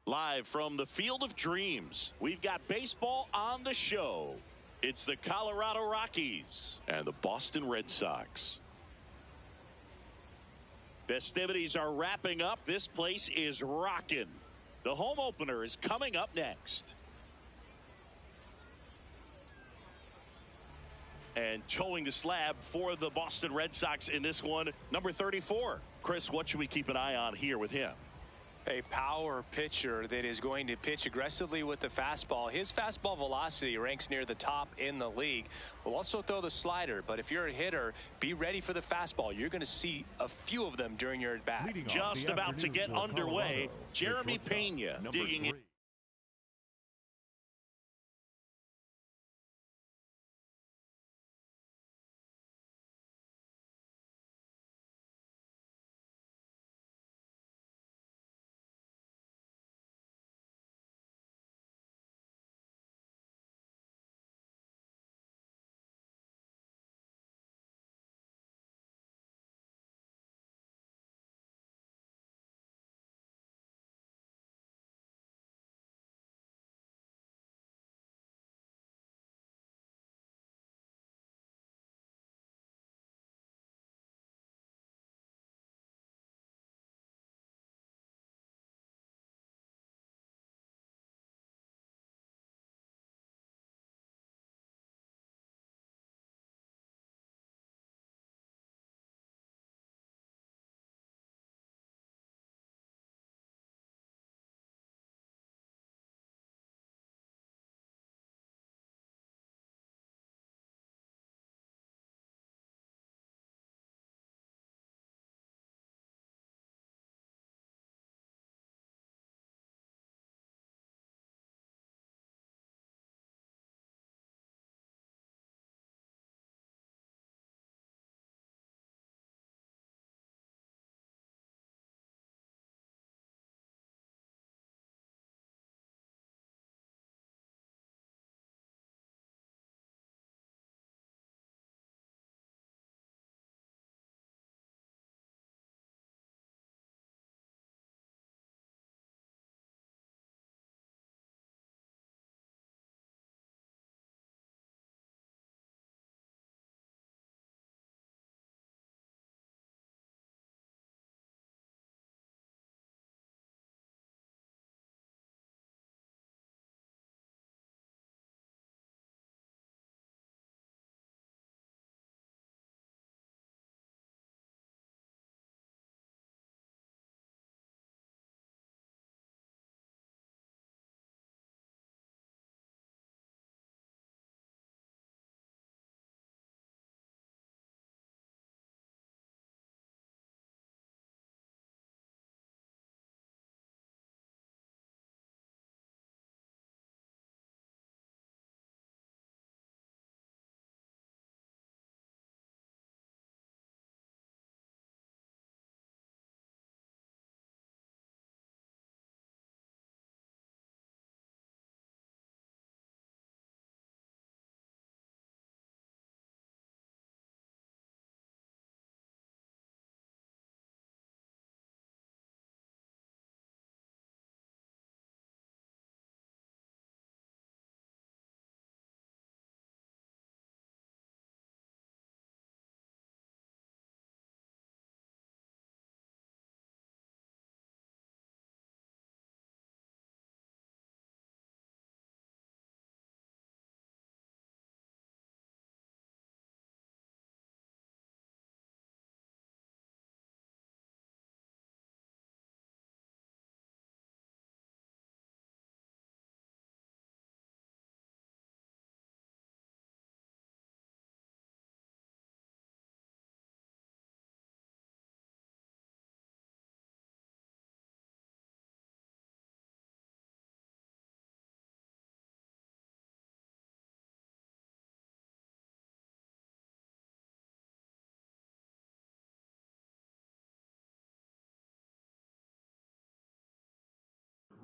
Live from the Field of Dreams, we've got baseball on the show. It's the Colorado Rockies and the Boston Red Sox. Festivities are wrapping up. This place is rocking. The home opener is coming up next. And towing the slab for the Boston Red Sox in this one, number 34. Chris, what should we keep an eye on here with him? A power pitcher that is going to pitch aggressively with the fastball. His fastball velocity ranks near the top in the league. Will also throw the slider, but if you're a hitter, be ready for the fastball. You're going to see a few of them during your at-bat. Just about to get underway, Jeremy Pena digging in.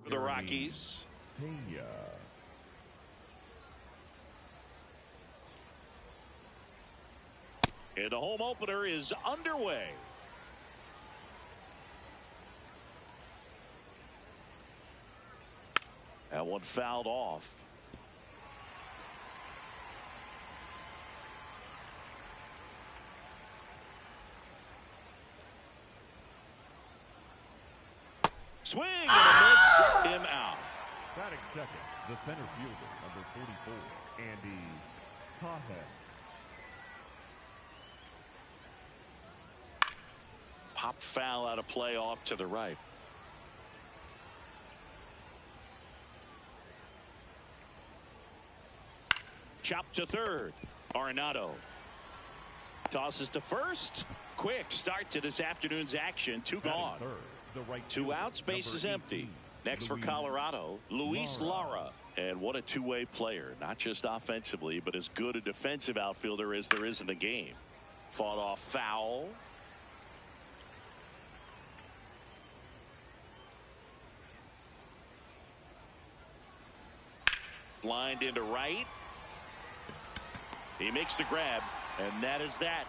For the Rockies. And the home opener is underway. one fouled off. Swing and a miss, struck him out. Batting second, the center fielder, number 44, Andy Pajes. Pop foul out of play off to the right. Chop to third. Arenado tosses to first. Quick start to this afternoon's action. Two gone. Third, the right 2 fielder, outs, base is 18, empty. Next for Colorado, Luis Lara. And what a two-way player, not just offensively, but as good a defensive outfielder as there is in the game. Fought off foul. Lined into right. He makes the grab, and that is that.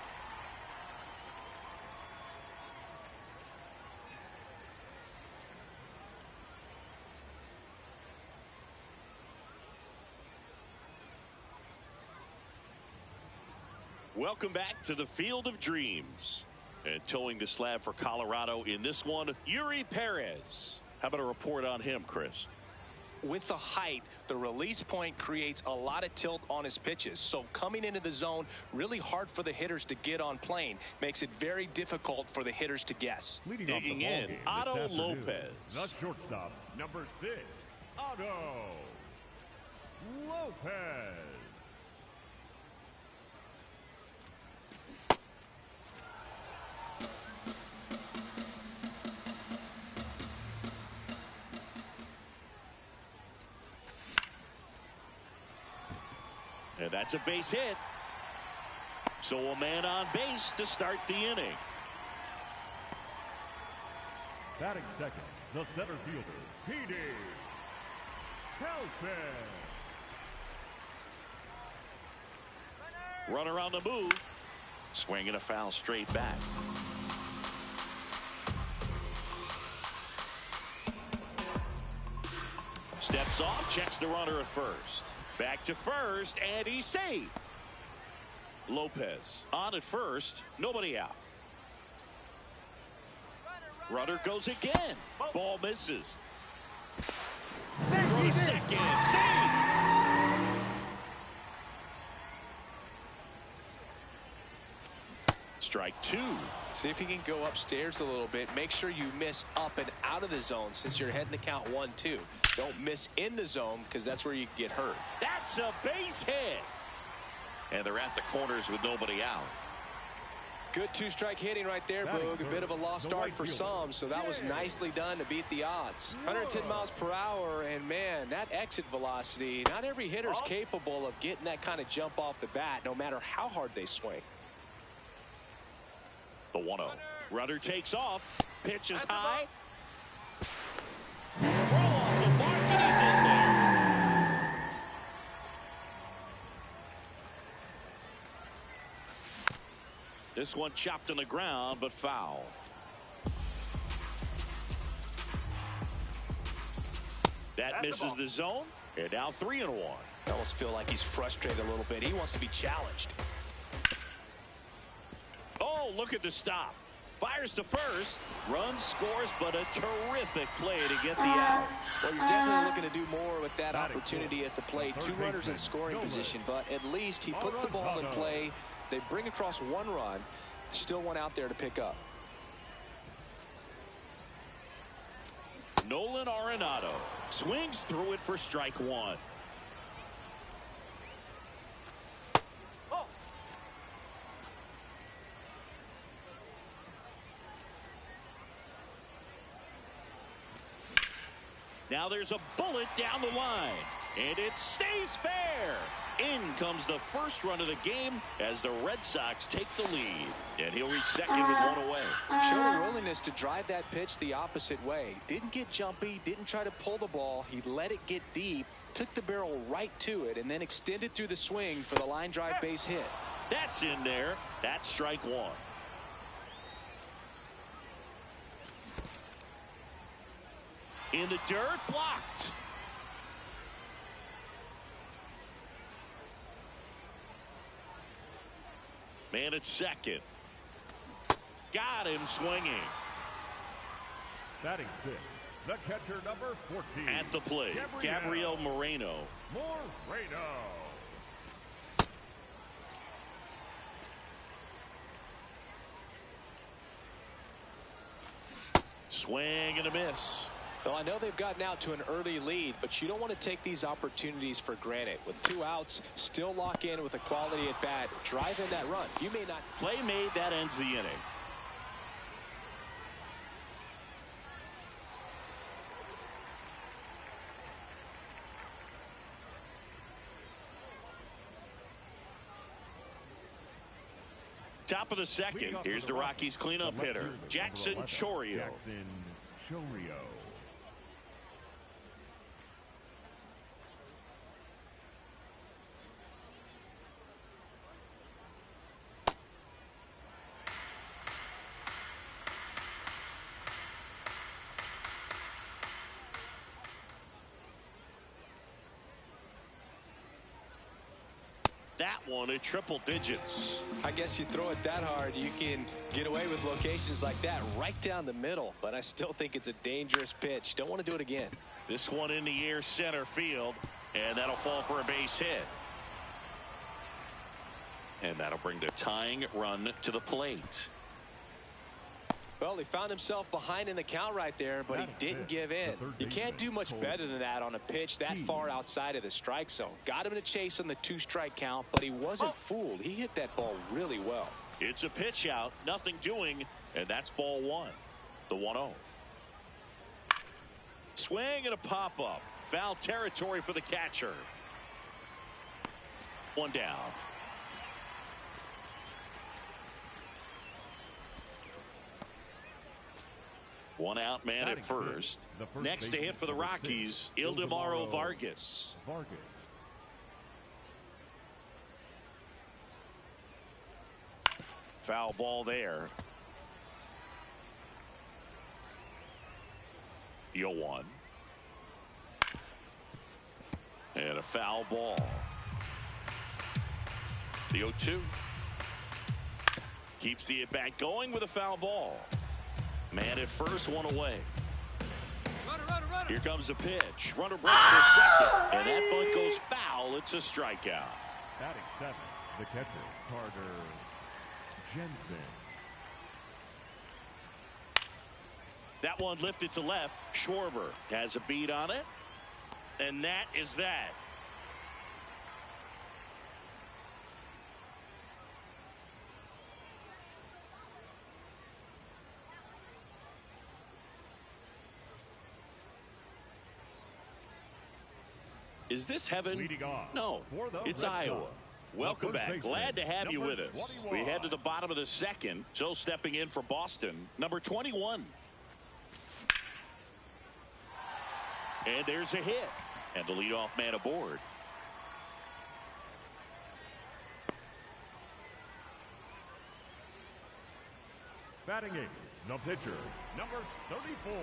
Welcome back to the Field of Dreams. And towing the slab for Colorado in this one, Yuri Perez. How about a report on him, Chris? With the height, the release point creates a lot of tilt on his pitches. So coming into the zone, really hard for the hitters to get on plane. Makes it very difficult for the hitters to guess. Digging in, Otto Lopez. The shortstop, number 6, Otto Lopez. And that's a base hit. So a man on base to start the inning. Batting second, the center fielder, P.D. Kelson. Runner on the move. Swinging a foul straight back. Steps off, checks the runner at first. Back to first, and he's safe. Lopez on at first, nobody out. Runner goes again. Ball misses. Throw to second, safe. Strike two. See if you can go upstairs a little bit. Make sure you miss up and out of the zone since you're heading the count 1-2. Don't miss in the zone because that's where you get hurt. That's a base hit. And they're at the corners with nobody out. Good two-strike hitting right there, Boog. A bit of a lost start for some, so that was nicely done to beat the odds. 110 miles per hour, and man, that exit velocity, not every hitter's capable of getting that kind of jump off the bat, no matter how hard they swing. The 1-0. Runner takes off. Pitch is high. Throw off the mark, and he's in there. This one chopped on the ground, but foul. That misses the zone. And now 3-1. I almost feel like he's frustrated a little bit. He wants to be challenged. Oh, look at the stop. Fires to first. Run scores, but a terrific play to get the out. Well, you're definitely looking to do more with that opportunity at the plate. 2 runners in scoring position, but at least he puts the ball in play. They bring across 1 run. Still one out there to pick up. Nolan Arenado swings through it for strike 1. Now there's a bullet down the line, and it stays fair. In comes the first run of the game as the Red Sox take the lead. And he'll reach second with 1 away. Showed a willingness to drive that pitch the opposite way. Didn't get jumpy, didn't try to pull the ball. He let it get deep, took the barrel right to it, and then extended through the swing for the line drive base hit. That's in there. That's strike 1. In the dirt, blocked. Man at second. Got him swinging. Batting sixth, the catcher number 14. At the plate, Gabriel Moreno. Swing and a miss. Well, I know they've gotten out to an early lead, but you don't want to take these opportunities for granted. With 2 outs, still lock in with a quality at bat. Drive in that run. You may not. Play made, that ends the inning. Top of the second. Here's the Rockies cleanup hitter, Jackson Chourio. That one at triple digits. I guess you throw it that hard, you can get away with locations like that right down the middle. But I still think it's a dangerous pitch. Don't want to do it again. This one in the air center field, and that'll fall for a base hit. And that'll bring the tying run to the plate. Well, he found himself behind in the count right there, but he didn't give in. You can't do much better than that on a pitch that far outside of the strike zone. Got him in a chase on the 2-strike count, but he wasn't fooled. He hit that ball really well. It's a pitch out, nothing doing, and that's ball 1. The 1-0. Swing and a pop-up. Foul territory for the catcher. 1 down. One out, man at first. Next to hit for the Rockies, Ildemaro Vargas. Foul ball there. 0-1. And a foul ball. The 0-2. Keeps the at-bat going with a foul ball. Man at first, 1 away. Runner. Here comes the pitch. Runner breaks for second. And that bunt goes foul. It's a strikeout. Batting 7, the catcher, Carter Jensen. That one lifted to left. Schwarber has a beat on it. And that is that. Is this heaven? No, it's Iowa. Welcome back. Glad to have you with us. We head to the bottom of the second. So stepping in for Boston, number 21. And there's a hit. And the leadoff man aboard. Batting 8, the pitcher, number 34.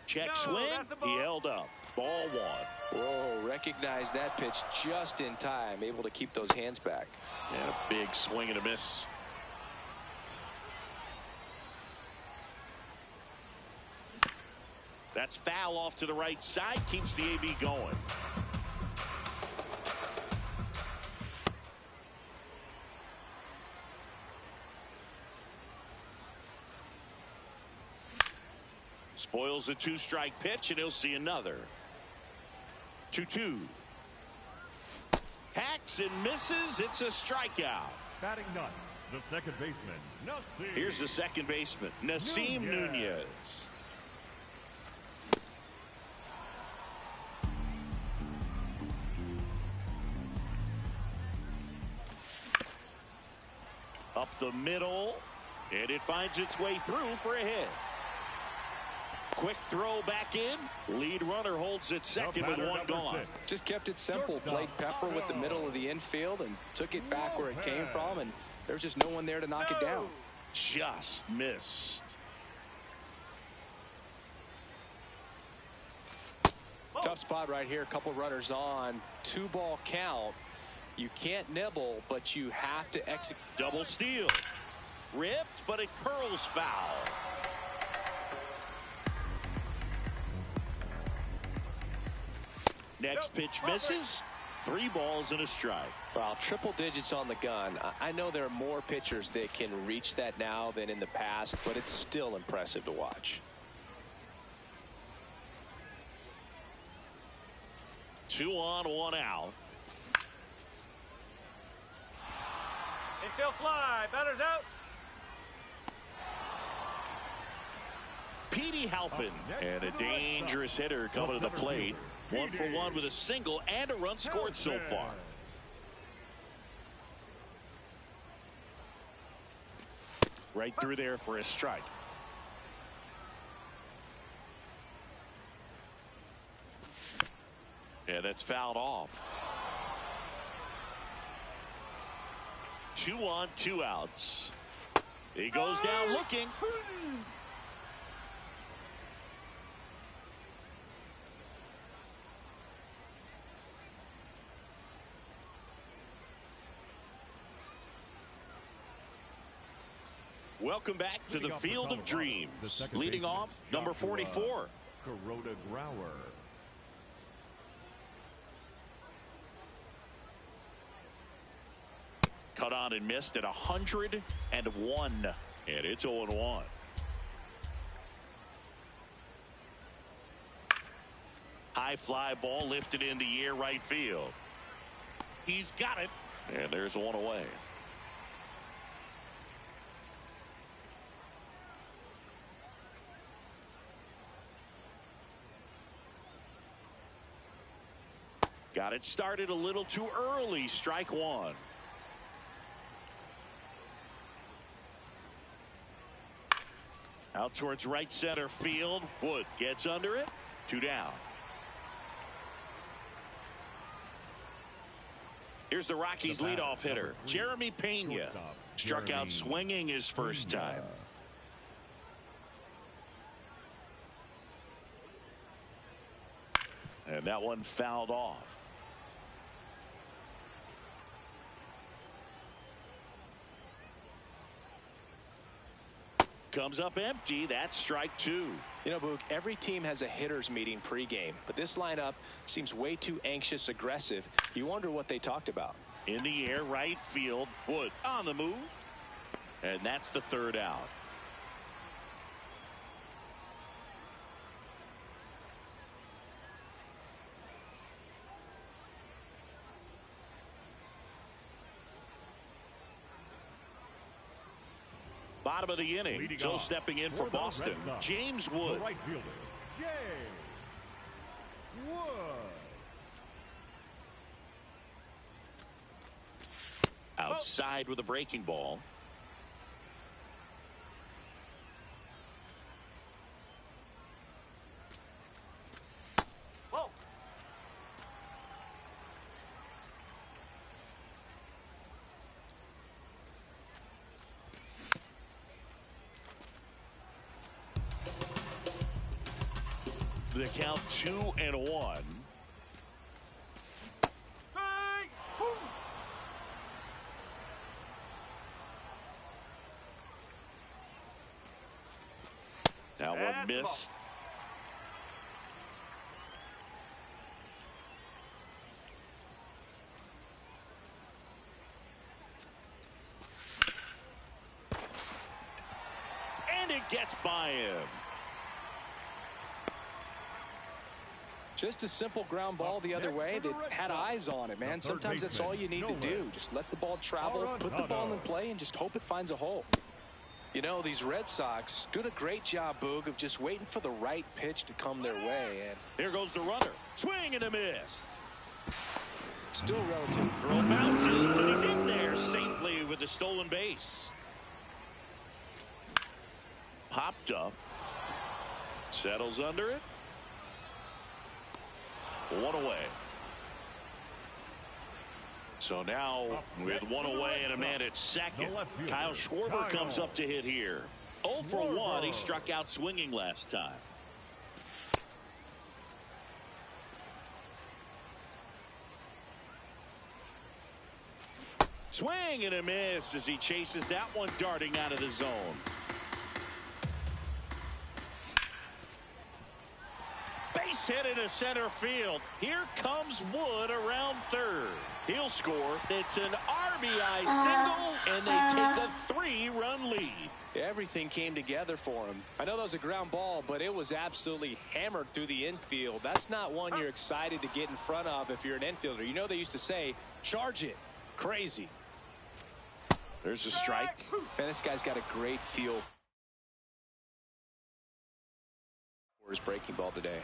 Check swing. He held up. Ball 1. Whoa, recognize that pitch just in time. Able to keep those hands back. And a big swing and a miss. That's foul off to the right side. Keeps the AB going. Spoils the 2-strike pitch, and he'll see another. 2-2. Hacks and misses. It's a strikeout. Batting 9, the second baseman, Nasim. Here's the second baseman, Nasim Nunez. Up the middle, and it finds its way through for a hit. Quick throw back in. Lead runner holds it second with 1 gone. Just kept it simple. Played pepper with the middle of the infield and took it back where it came from, and there's just no one there to knock it down. Just missed. Tough spot right here. A couple runners on. 2-ball count. You can't nibble, but you have to execute. Double steal. Ripped, but it curls foul. Next pitch misses. 3 balls and a strike. Well, triple digits on the gun. I know there are more pitchers that can reach that now than in the past, but it's still impressive to watch. 2 on, 1 out. Infield fly. Batter's out. Petey Halpin, and a dangerous hitter coming to the plate. 1 for 1 with a single and a run scored so far. Right through there for a strike. Yeah, that's fouled off. 2 on, 2 outs. He goes down looking. Welcome back to the Field of Dreams. Leading off, number 44. Kuroda Grauer. Cut on and missed at 101. And it's 0-1. High fly ball lifted in the air right field. He's got it. And there's 1 away. Got it started a little too early. Strike 1. Out towards right center field. Wood gets under it. 2 down. Here's the Rockies leadoff hitter, Jeremy Pena. Struck out swinging his first time. And that one fouled off. Comes up empty. That's strike 2. You know, Boog, every team has a hitters meeting pregame, but this lineup seems way too anxious, aggressive. You wonder what they talked about. In the air, right field. Wood on the move. And that's the 3rd out. Bottom of the inning. So stepping in for Boston, James Wood. Right fielder, James Wood. Outside with a breaking ball. Whoa. The count 2-1. That one missed. And it gets by him. Just a simple ground ball the other way that had eyes on it, man. Sometimes that's all you need to do. Just let the ball travel, put the ball in play, and just hope it finds a hole. You know, these Red Sox doing a great job, Boog, of just waiting for the right pitch to come their way. And here goes the runner. Swing and a miss. Still relative. Throw bounces, and he's in there safely with the stolen base. Popped up. Settles under it. 1 away. So now with 1 away and a man at second, Kyle Schwarber comes up to hit here. 0 for 1. He struck out swinging last time. Swing and a miss as he chases that one darting out of the zone. Base hit into center field. Here comes Wood around third. He'll score. It's an RBI single, and they take a 3-run lead. Everything came together for him. I know that was a ground ball, but it was absolutely hammered through the infield. That's not one you're excited to get in front of if you're an infielder. You know they used to say, charge it. Crazy. There's a strike. Man, this guy's got a great feel for his breaking ball today.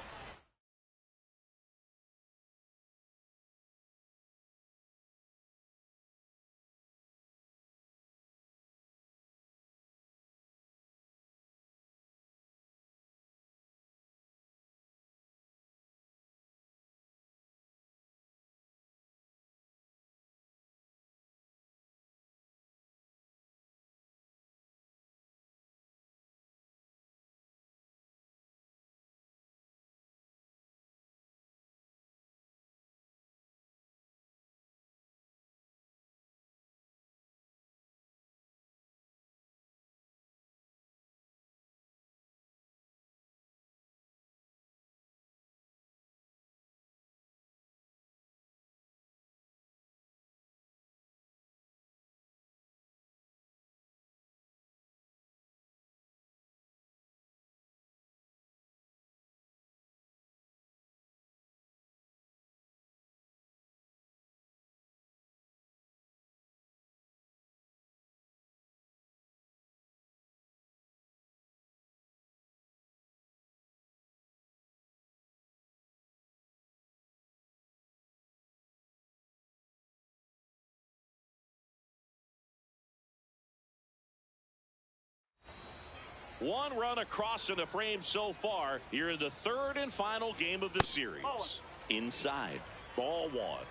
One run across in the frame so far. Here in the third and final game of the series. Inside, ball one.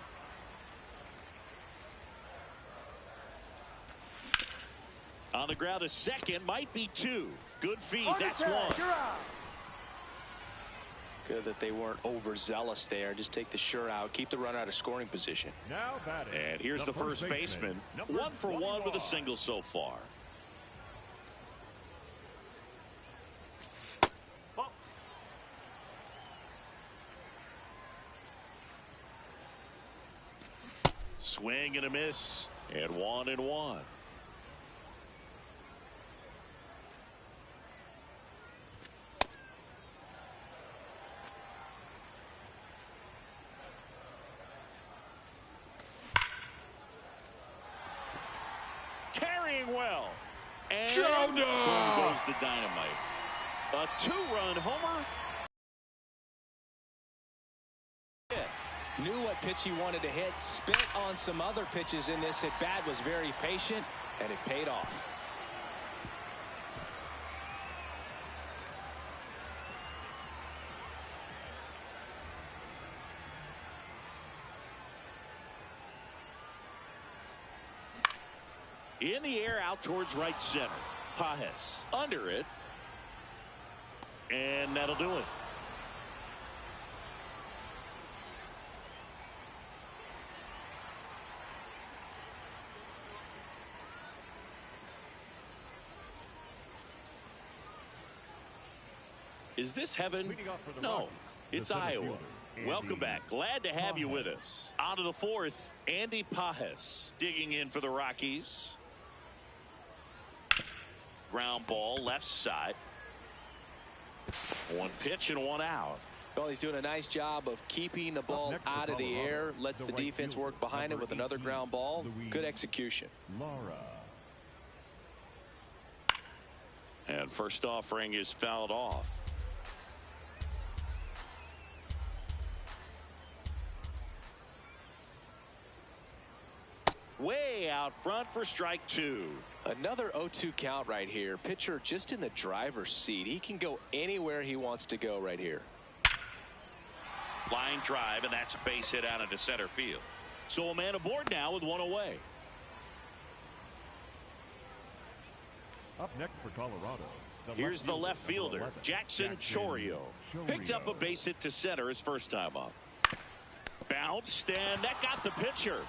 On the ground, a second, might be two. Good feed, that's one. Good that they weren't overzealous there. Just take the sure out, keep the runner out of scoring position. Now batting. And here's the first baseman. 1 for 1 with a single so far. Swing and a miss, and 1-1. Carrying well, and boom goes the dynamite. A 2-run homer. Knew what pitch he wanted to hit, spit on some other pitches in this at bat, was very patient, and it paid off. In the air out towards right center. Pajes under it, and that'll do it. Is this heaven? No, it's Iowa. Welcome back. Glad to have you with us. On to the fourth, Andy Pajes digging in for the Rockies. Ground ball left side. One pitch and one out. Well, he's doing a nice job of keeping the ball out of the air. Lets the defense work behind it with another ground ball. Good execution. And first offering is fouled off. Way out front for strike two. Another 0-2 count right here. Pitcher just in the driver's seat. He can go anywhere he wants to go right here. Line drive, and that's a base hit out into center field. So a man aboard now with one away. Up next for Colorado. Here's the left fielder, Jackson Chourio. Picked up a base hit to center his first time up. Bounced, and that got the pitcher.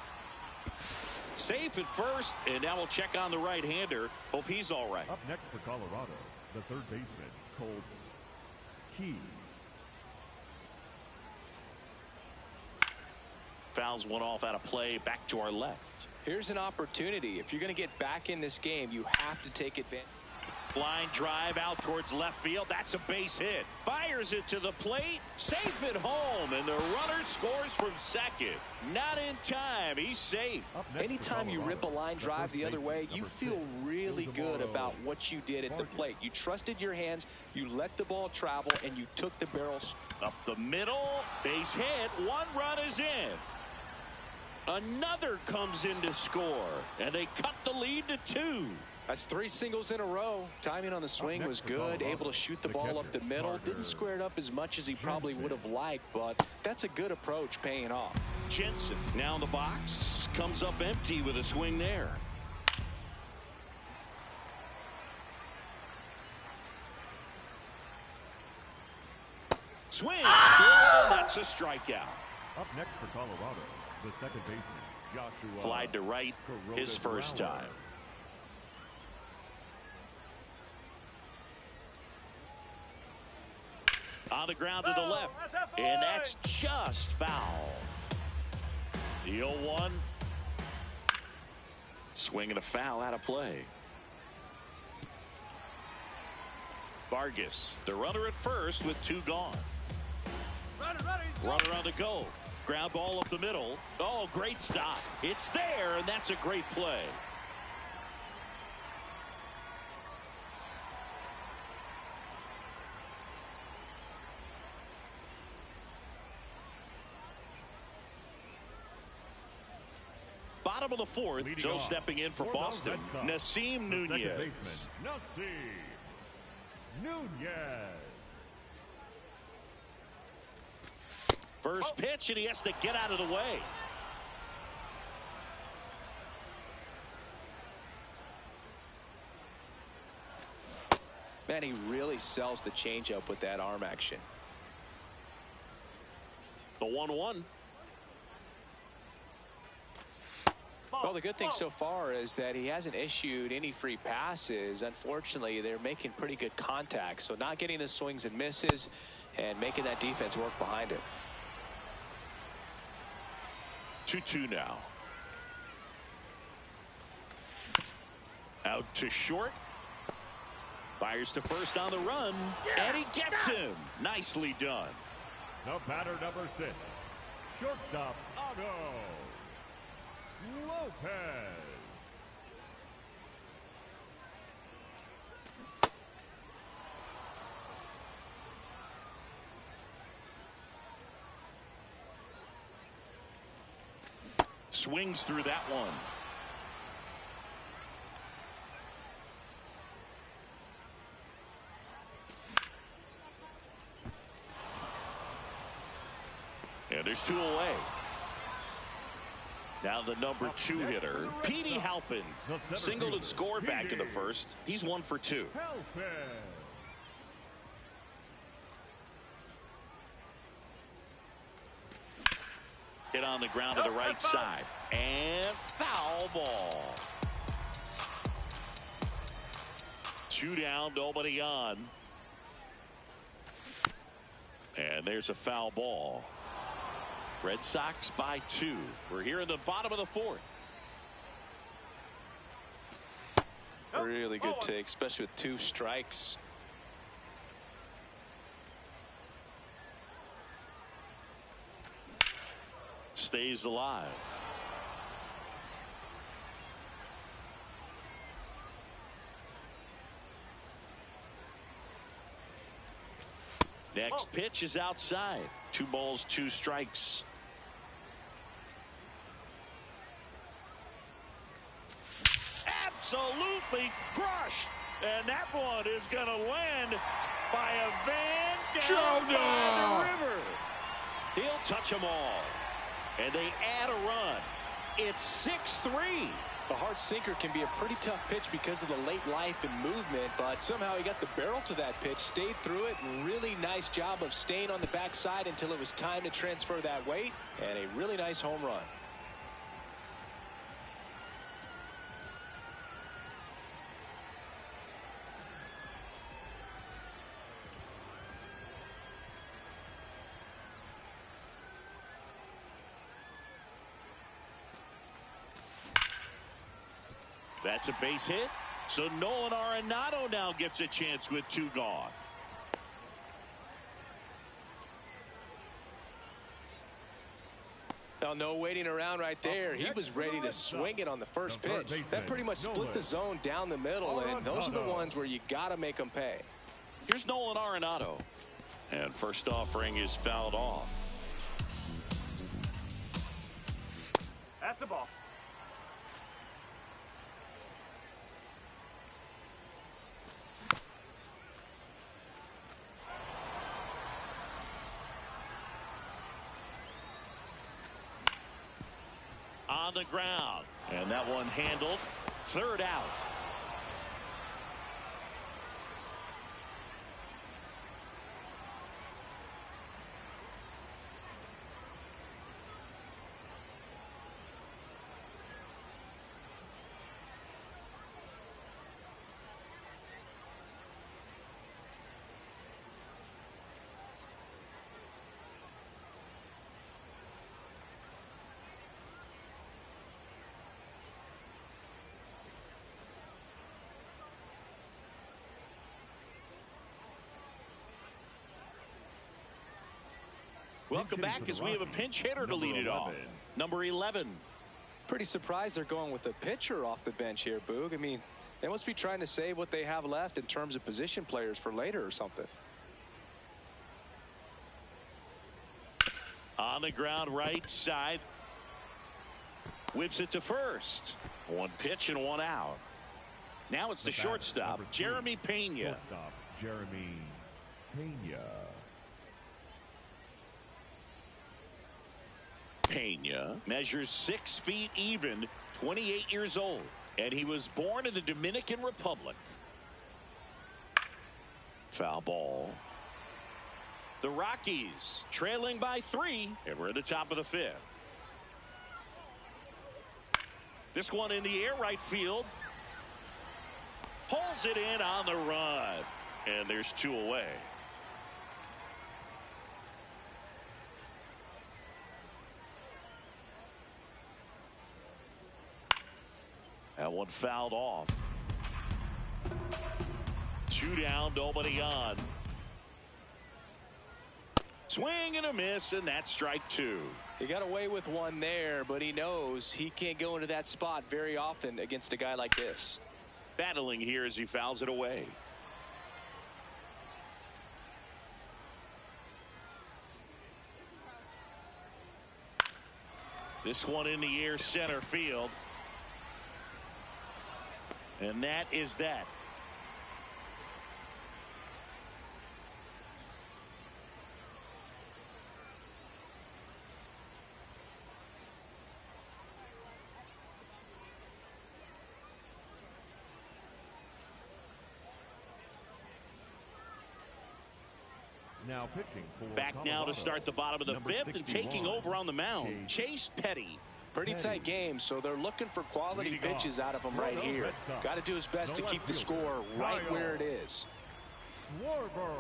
Safe at first, and now we'll check on the right-hander. Hope he's all right. Up next for Colorado, the third baseman, Colts Key. Fouls one off out of play, back to our left. Here's an opportunity. If you're going to get back in this game, you have to take advantage. Line drive out towards left field. That's a base hit. Fires it to the plate. Safe at home, and the runner scores from second. Not in time. He's safe. Anytime you rip a line drive the other way, you feel really good about what you did at the plate. You trusted your hands, you let the ball travel, and you took the barrel. Up the middle. Base hit. One run is in. Another comes in to score, and they cut the lead to 2. That's 3 singles in a row. Timing on the swing was good. Able to shoot the ball up the middle. Didn't square it up as much as he probably would have liked, but that's a good approach, paying off. Jensen now in the box. Comes up empty with a swing there. Swing. That's a strikeout. Up next for Colorado, the second baseman, Joshua. Flied to right his first time. On the ground to the left, and that's just foul. The 0-1. Swinging a foul out of play. Vargas, the runner at first with 2 gone. Runner on the go. Ground ball up the middle. Oh, great stop. It's there, and that's a great play. Bottom of the 4th, Leading so off stepping in for Boston, Nasim Nunez. First pitch, and he has to get out of the way. Man, he really sells the changeup with that arm action. The 1-1. Well, the good thing so far is that he hasn't issued any free passes. Unfortunately, they're making pretty good contact, so not getting the swings and misses and making that defense work behind him. 2-2 now. Out to short. Fires to first on the run, and he gets him. Nicely done. The batter, number 6, shortstop, Otto Lopez. Swings through that one. And there's 2 away. Now the number 2 hitter, Petey Halpin, singled and scored back in the first. He's 1 for 2. Hit on the ground to the right side, and foul ball. 2 down, nobody on. And there's a foul ball. Red Sox by 2. We're here in the bottom of the 4th. Really good take, especially with 2 strikes. Stays alive. Next pitch is outside. 2 balls, 2 strikes. Absolutely crushed. And that one is going to land by a van down by the river. He'll touch them all. And they add a run. It's 6-3. The hard sinker can be a pretty tough pitch because of the late life and movement, but somehow he got the barrel to that pitch, stayed through it. Really nice job of staying on the backside until it was time to transfer that weight, and a really nice home run. That's a base hit. So Nolan Arenado now gets a chance with 2 gone. Now, no waiting around right there. He was ready to swing it on the first pitch. That pretty much split the zone down the middle, and those are the ones where you got to make them pay. Here's Nolan Arenado. And first offering is fouled off. That's a ball. On the ground. And that one handled. 3rd out. Welcome back as we have a pinch hitter to lead it off. Number 11. Pretty surprised they're going with a pitcher off the bench here, Boog. I mean, they must be trying to save what they have left in terms of position players for later or something. On the ground, right side. Whips it to first. 1 pitch and 1 out. Now it's the shortstop, Jeremy Pena. Shortstop, Jeremy Pena. Pena measures 6 feet even, 28 years old, and he was born in the Dominican Republic. Foul ball. The Rockies trailing by 3, and we're at the top of the 5th. This one in the air, right field. Pulls it in on the run, and there's 2 away. That one fouled off. 2 down, nobody on. Swing and a miss, and that's strike 2. He got away with 1 there, but he knows he can't go into that spot very often against a guy like this. Battling here as he fouls it away. This one in the air, center field. And that is that. Now pitching for Back now to start the bottom of the number 5th and taking 61, over on the mound, Chase Petty. Pretty tight game, so they're looking for quality Leading pitches off, out of him right Roto here. Red Sox. Got to do his best to The keep the left score fielder, right Kyle where it is. Schwarber.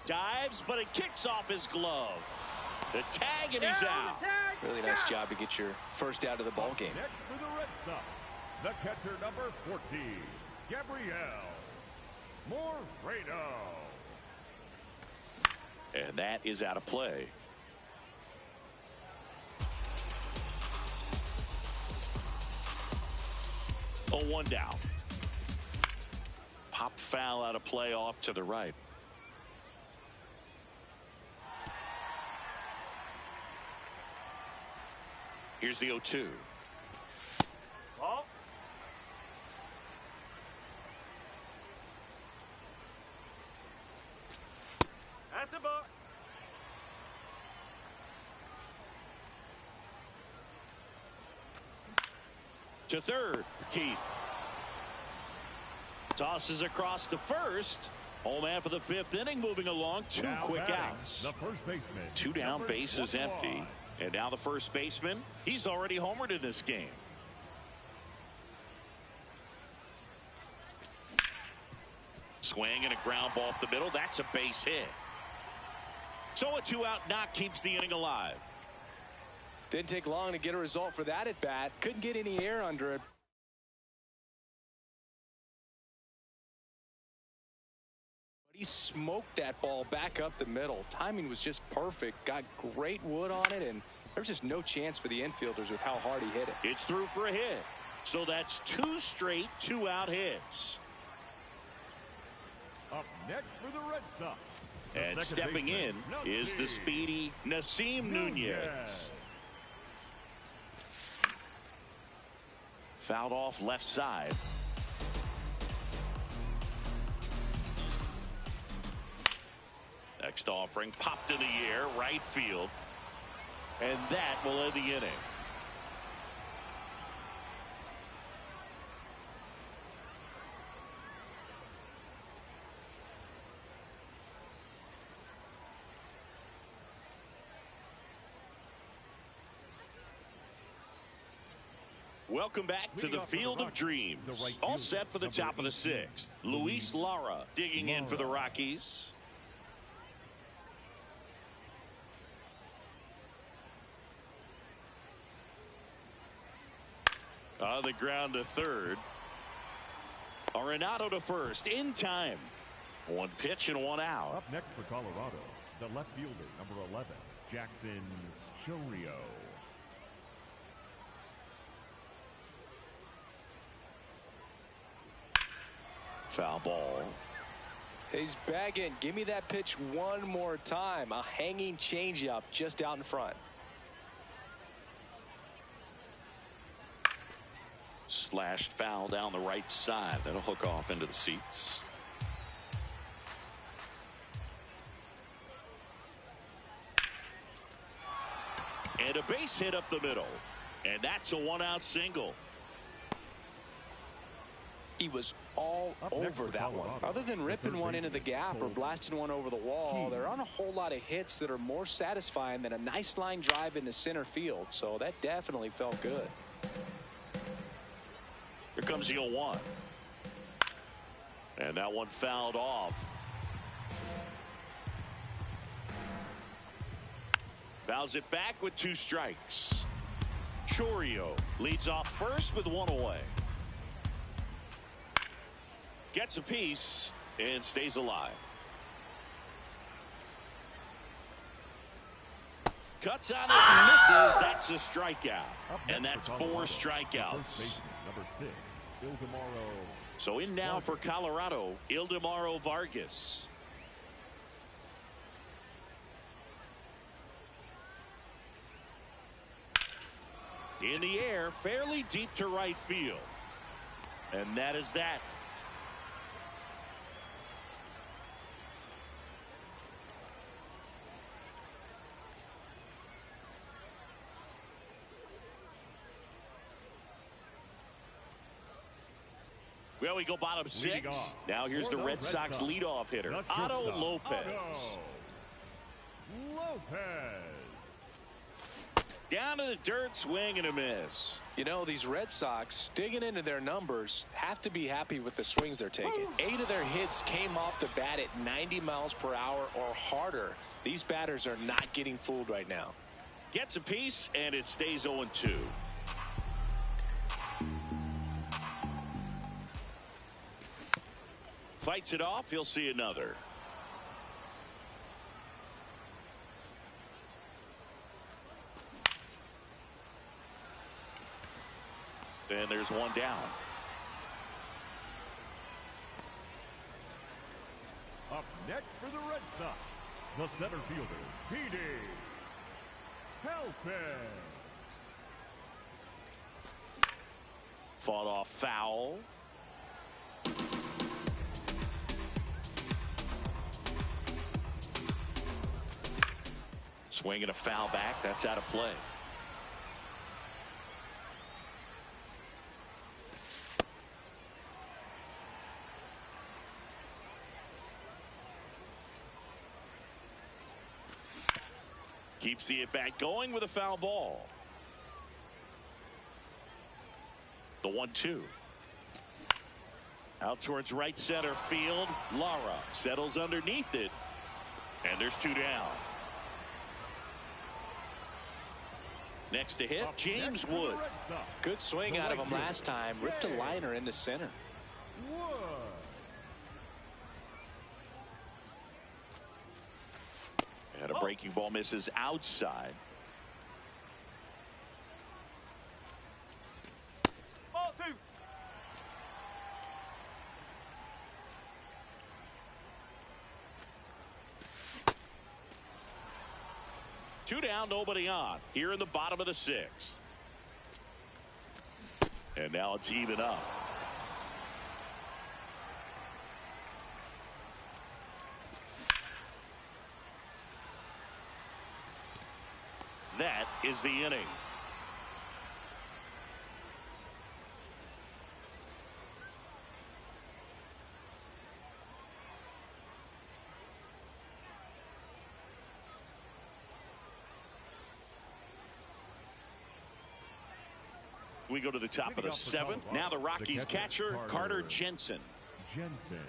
Dives, but it kicks off his glove. The tag, and he's out. Really nice job to get your first out of the ball game. Next for the Red Sox, the catcher number 14, Gabriel Moreno. And that is out of play. Oh, 1 down. Pop foul out of play off to the right. Here's the 0-2. Ball. That's a ball. To third, Keith. Tosses across to first. Home half of the 5th inning, moving along. 2 Now quick batting, outs. The first baseman. 2 down, number base is 21. empty. And now the first baseman, he's already homered in this game. Swing and a ground ball up the middle. That's a base hit. So a 2-out knock keeps the inning alive. Didn't take long to get a result for that at bat. Couldn't get any air under it. But he smoked that ball back up the middle. Timing was just perfect. Got great wood on it, and there's just no chance for the infielders with how hard he hit it. It's through for a hit. So that's 2 straight 2-out hits. Up next for the Red Sox. And stepping in is the speedy Nasim Nunez. Fouled off left side. Next offering popped in the air, right field. And that will end the inning. Welcome back to the Field of Dreams. All set for the top of the 6th. Luis Lara digging in for the Rockies. On the ground to third. Arenado to first in time. 1 pitch and 1 out. Up next for Colorado, the left fielder, number 11, Jackson Chourio. Foul ball. He's bagging. Give me that pitch one more time. A hanging changeup just out in front. Slashed foul down the right side. That'll hook off into the seats. And a base hit up the middle. And that's a 1-out single. He was all over that one. Other than ripping one into the gap or blasting one over the wall, there aren't a whole lot of hits that are more satisfying than a nice line drive into center field. So that definitely felt good. Here comes the 0-1. And that one fouled off. Fouls it back with 2 strikes. Chourio leads off first with 1 away. Gets a piece and stays alive. Cuts on it and misses. That's a strikeout. And that's 4 strikeouts. Number 6, Ildemaro. So in now for Colorado, Ildemaro Vargas. In the air, fairly deep to right field. And that is that. Well, we go bottom 6. Now here's the Red Sox leadoff hitter, Otto Lopez. Down to the dirt, swing and a miss. You know, these Red Sox, digging into their numbers, have to be happy with the swings they're taking. 8 of their hits came off the bat at 90 miles per hour or harder. These batters are not getting fooled right now. Gets a piece, and it stays 0-2. Fights it off. He'll see another. And there's one down. Up next for the Red Sox, the center fielder, P.D. Helpin. Fought off foul. Swinging a foul back. That's out of play. Keeps the at-bat going with a foul ball. The 1-2. Out towards right center field. Lara settles underneath it. And there's 2 down. Next to hit, Up James next for the Wood. Red Sox, Good swing the out of right him last fielder, time. Ripped a liner into center. Wood. And a breaking ball misses outside. Ball 2. Two down, nobody on. Here in the bottom of the 6th. And now it's even up. That is the inning. We go to the top of the 7th. Now the Rockies catcher, Carter Jensen. Jensen.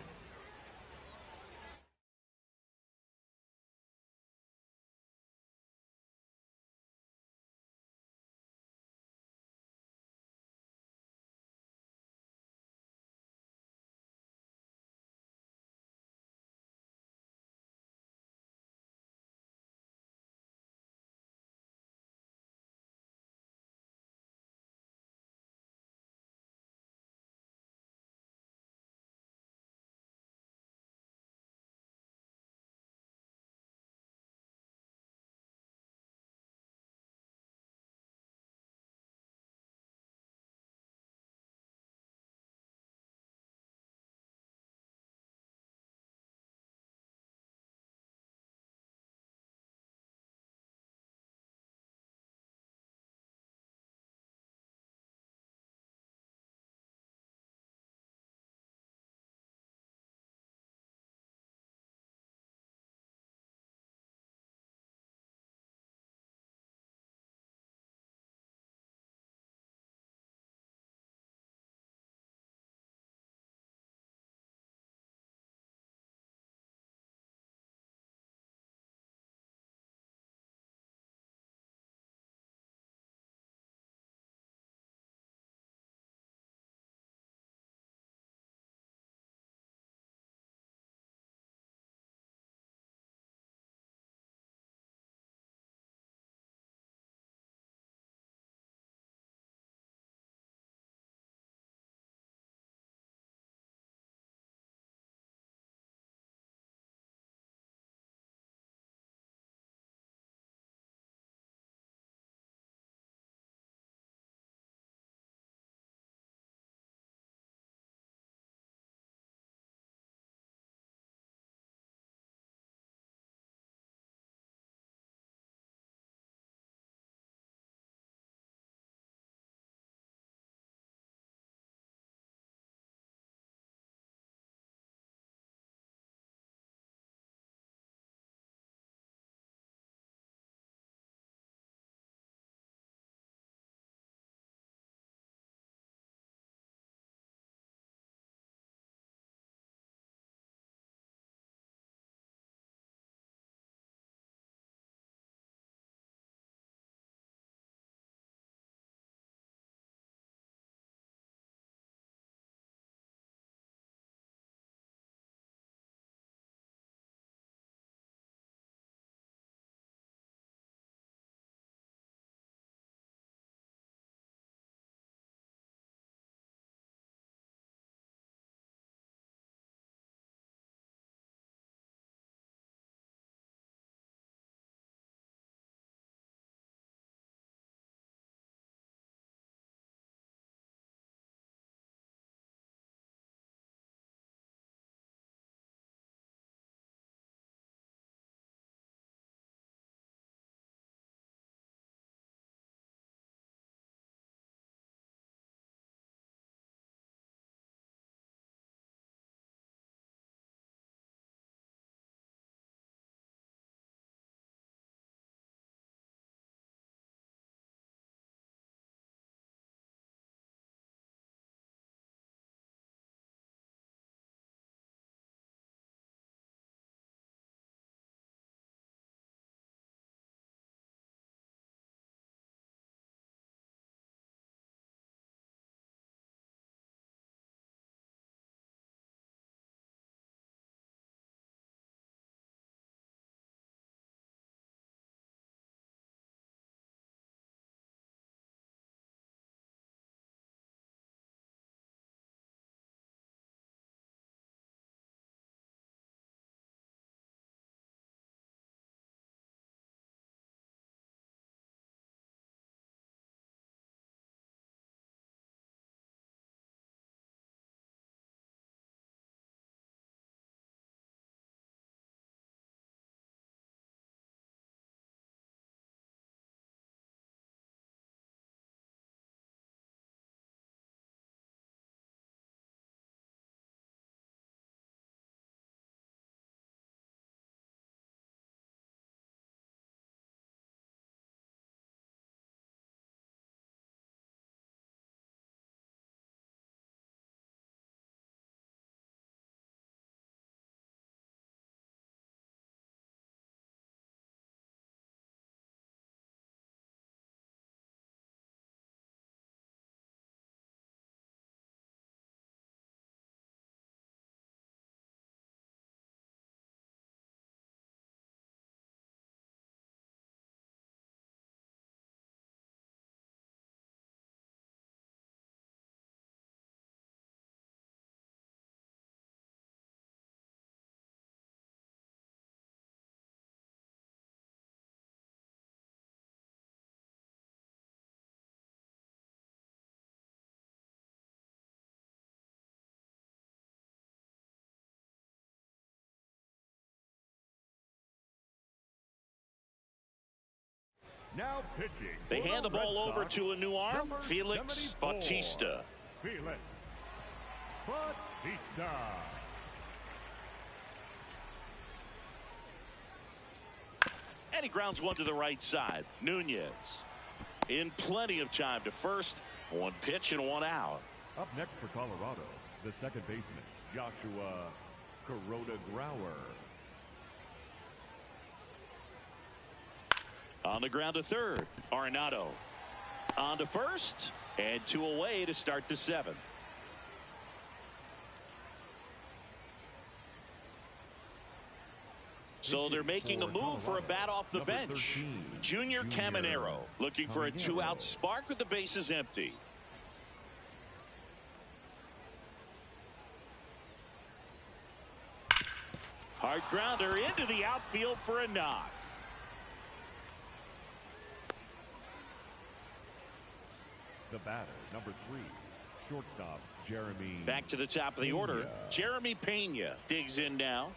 Now pitching. They for hand the Red ball over Sox, to a new arm, number Felix 74, Bautista. Felix Bautista. And he grounds one to the right side. Nunez in plenty of time to first. One pitch and one out. Up next for Colorado, the second baseman, Joshua Grauer. On the ground to third, Arenado. On to first, and two away to start the seventh. So they're making a move for a bat off the bench. Junior Caminero looking for a two-out spark with the bases empty. Hard grounder into the outfield for a knock. The batter, number 3, shortstop, Jeremy. Back to the top of the order, Jeremy Pena digs in now.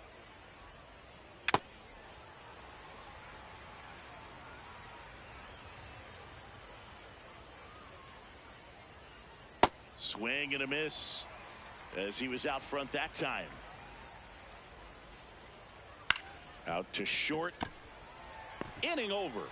Swing and a miss as he was out front that time. Out to short. Inning over.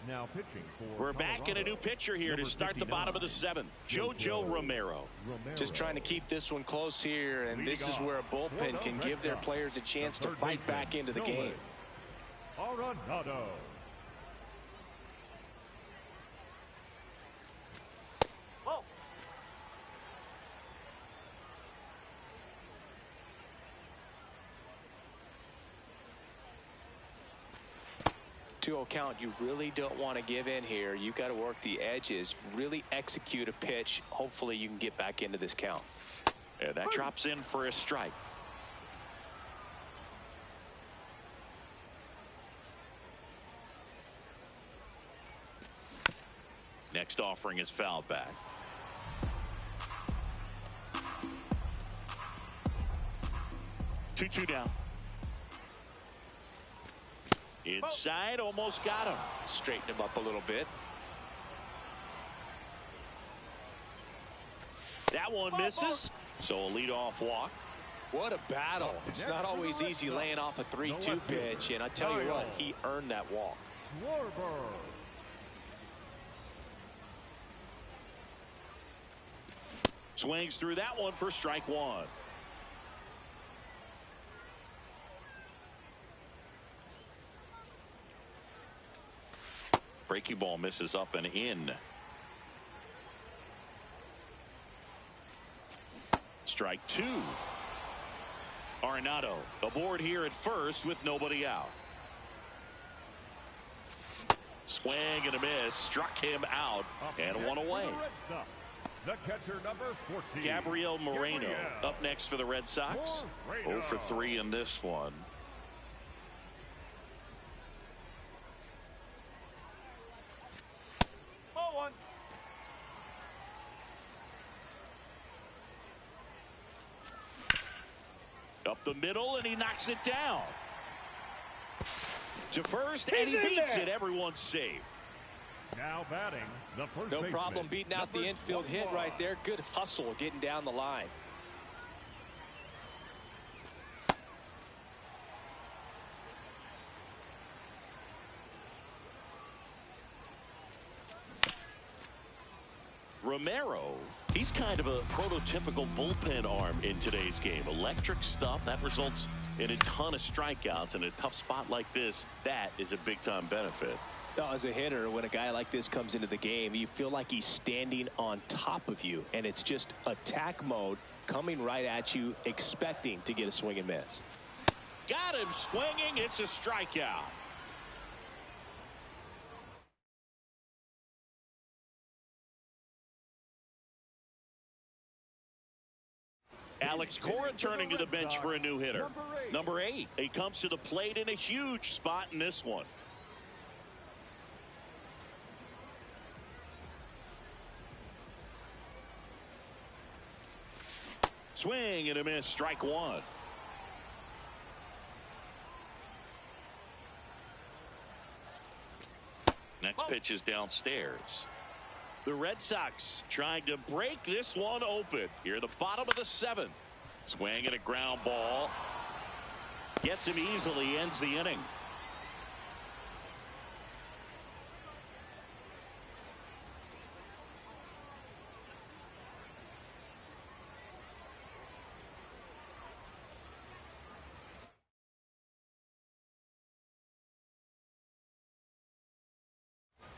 Now pitching for We're back in a new pitcher here to start the bottom of the seventh. Jojo Romero. Just trying to keep this one close here, and this is where a bullpen can give their players a chance to fight back into the game. Arenado. Whoa. 2-0 count. You really don't want to give in here. You've got to work the edges, really execute a pitch. Hopefully you can get back into this count. And that drops in for a strike. Next offering is fouled back. Two down. Inside, almost got him. Straighten him up a little bit. That one misses. So a leadoff walk. What a battle. It's not always easy laying off a 3-2 pitch, and I tell you what, he earned that walk. Swings through that one for strike one. Breaking ball misses up and in. Strike two. Arenado aboard here at first with nobody out. Swing and a miss. Struck him out and one away. The catcher, number 14, Gabriel Moreno up next for the Red Sox. 0 for 3 in this one. Up the middle, and he knocks it down. To first, and he beats it. Everyone's safe. Now batting, the first No baseman, problem beating out the infield hit right there. Good hustle getting down the line. Romero, he's kind of a prototypical bullpen arm in today's game. Electric stuff that results in a ton of strikeouts. In a tough spot like this, that is a big-time benefit. Now, as a hitter, when a guy like this comes into the game, you feel like he's standing on top of you, and it's just attack mode coming right at you, expecting to get a swing and miss. Got him swinging. It's a strikeout. Alex Cora turning to the bench for a new hitter. Number 8. He comes to the plate in a huge spot in this one. Swing and a miss. Strike one. Next pitch is downstairs. The Red Sox trying to break this one open. Here at the bottom of the 7th. Swing and a ground ball. Gets him easily. Ends the inning.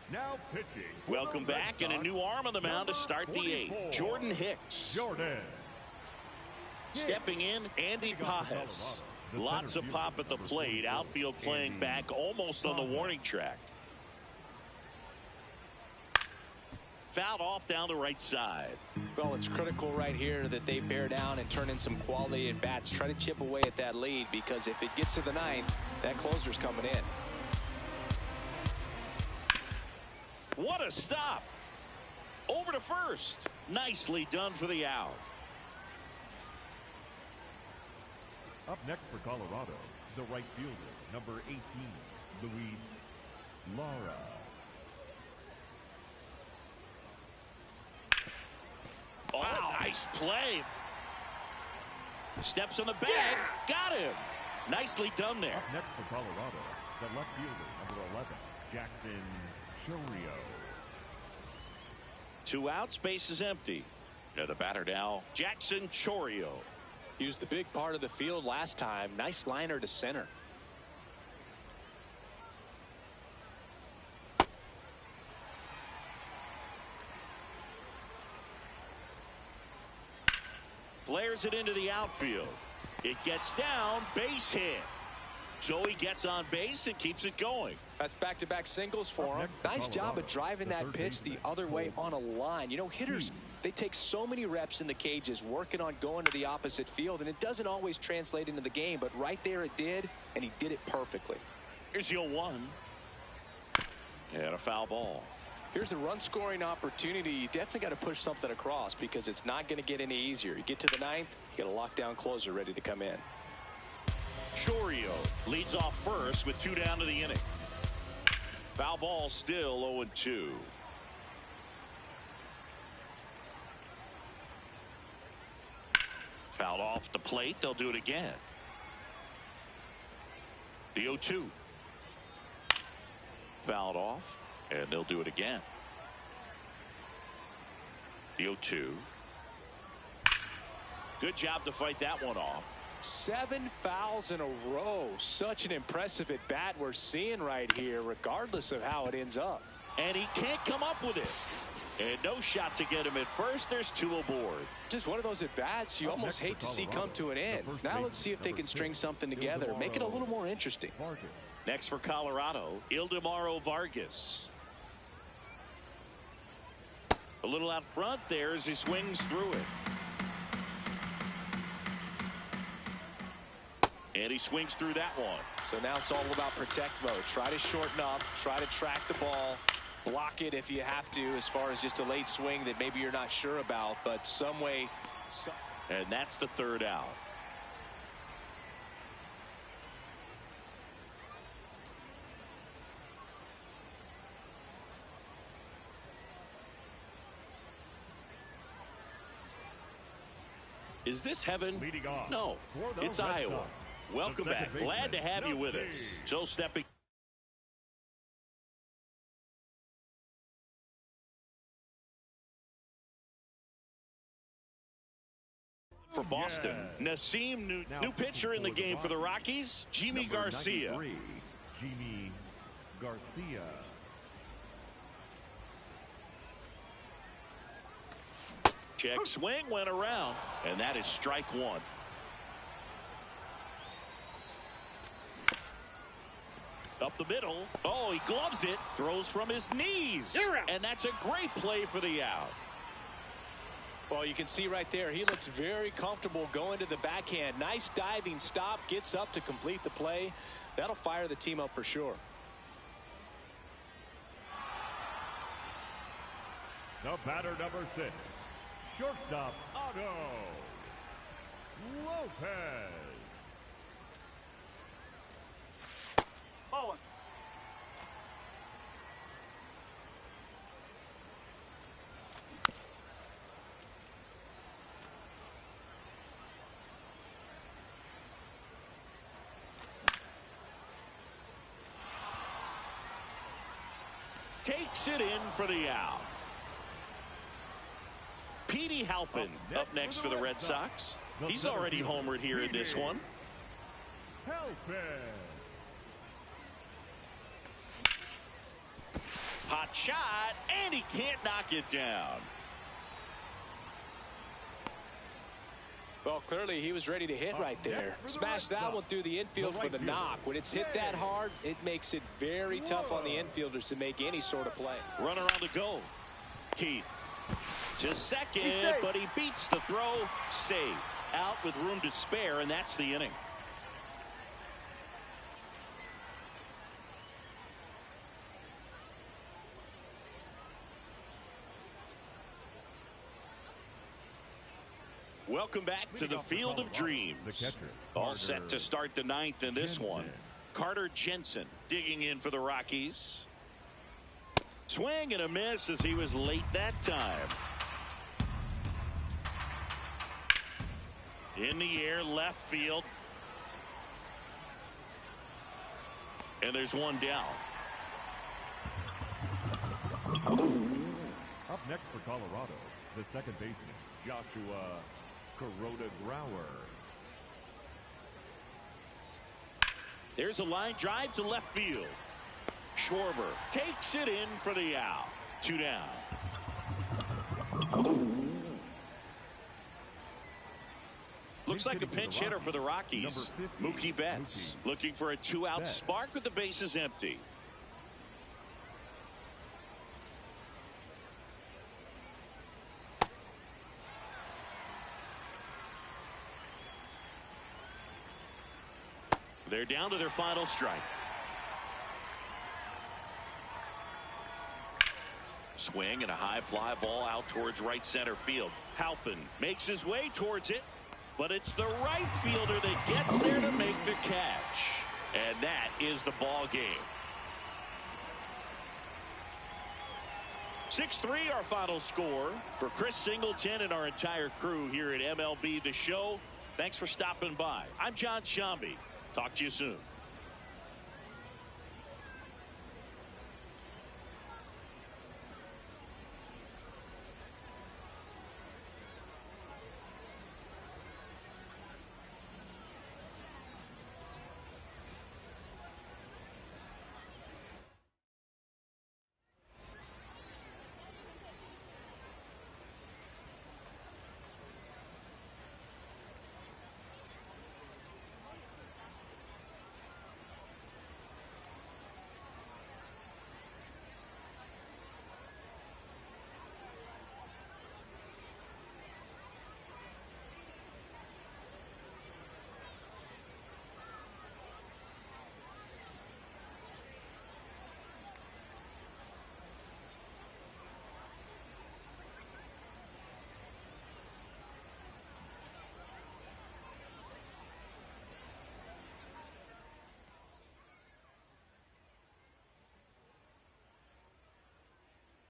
Now pitching. Welcome back, and a new arm on the mound to start the 8th. Jordan Hicks. Jordan. Stepping in, Andy Pajes. Lots of pop at the plate. Outfield playing back almost on the warning track. Fouled off down the right side. Well, it's critical right here that they bear down and turn in some quality at bats. Try to chip away at that lead, because if it gets to the 9th, that closer's coming in. What a stop. Over to first. Nicely done for the out. Up next for Colorado, the right fielder, number 18, Luis Lara. Oh, wow. Nice play. Steps on the bag. Got him. Nicely done there. Up next for Colorado, the left fielder, number 11, Jackson Chourio. 2 outs, base is empty. The batter now, Jackson Chourio. He was the big part of the field last time. Nice liner to center. Flares it into the outfield. It gets down, base hit. So he gets on base and keeps it going. That's back-to-back singles for him. Nice job of driving that pitch the other way on a line. You know, hitters, they take so many reps in the cages working on going to the opposite field, and it doesn't always translate into the game, but right there it did, and he did it perfectly. Here's your 1. And a foul ball. Here's a run-scoring opportunity. You definitely got to push something across, because it's not going to get any easier. You get to the 9th, you got a lockdown closer ready to come in. Chourio leads off first with 2 down to the inning. Foul ball, still 0-2. Fouled off the plate. They'll do it again. The 0-2. Fouled off, and they'll do it again. The 0-2. Good job to fight that one off. 7 fouls in a row. Such an impressive at bat we're seeing right here, regardless of how it ends up. And he can't come up with it. And no shot to get him at first. There's 2 aboard. Just one of those at bats you almost hate to see come to an end. Now let's see if they can string something together, make it a little more interesting. Next for Colorado, Ildemaro Vargas. A little out front there as he swings through it. And he swings through that one. So now it's all about protect mode. Try to shorten up, try to track the ball, block it if you have to, as far as just a late swing that maybe you're not sure about, but some way. And that's the 3rd out. Is this heaven? No, it's Iowa. Welcome back. Glad to have you with us. So stepping for Boston. Nassim, new pitcher in the game for the Rockies, Jimmy Garcia. Jimmy Garcia. Check swing went around, and that is strike 1. Up the middle. Oh, he gloves it. Throws from his knees. And that's a great play for the out. Well, you can see right there, he looks very comfortable going to the backhand. Nice diving stop, gets up to complete the play. That'll fire the team up for sure. The batter, number 6, shortstop, Otto Lopez. Ball one. Takes it in for the out. Petey Halpin up next for the Red Sox. He's already homered here in this one. Hot shot, and he can't knock it down. Well, clearly he was ready to hit right there. Smash that one through the infield for the knock. When it's hit that hard, it makes it very tough on the infielders to make any sort of play. Runner on the go. Keith to second, but he beats the throw. Save. Out with room to spare, and that's the inning. Welcome back to the Field of Dreams. All set to start the 9th in this one. Carter Jensen digging in for the Rockies. Swing and a miss as he was late that time. In the air, left field. And there's one down. Up next for Colorado, the second baseman, Joshua Kuroda-Grauer. There's a line drive to left field. Schwarber takes it in for the out. 2 down. Looks like a pinch hitter for the Rockies. Mookie Betts looking for a 2-out spark with the bases empty. They're down to their final strike. Swing and a high fly ball out towards right center field. Halpin makes his way towards it, but it's the right fielder that gets there to make the catch. And that is the ball game. 6-3 our final score. For Chris Singleton and our entire crew here at MLB The Show, thanks for stopping by. I'm John Shambi. Talk to you soon.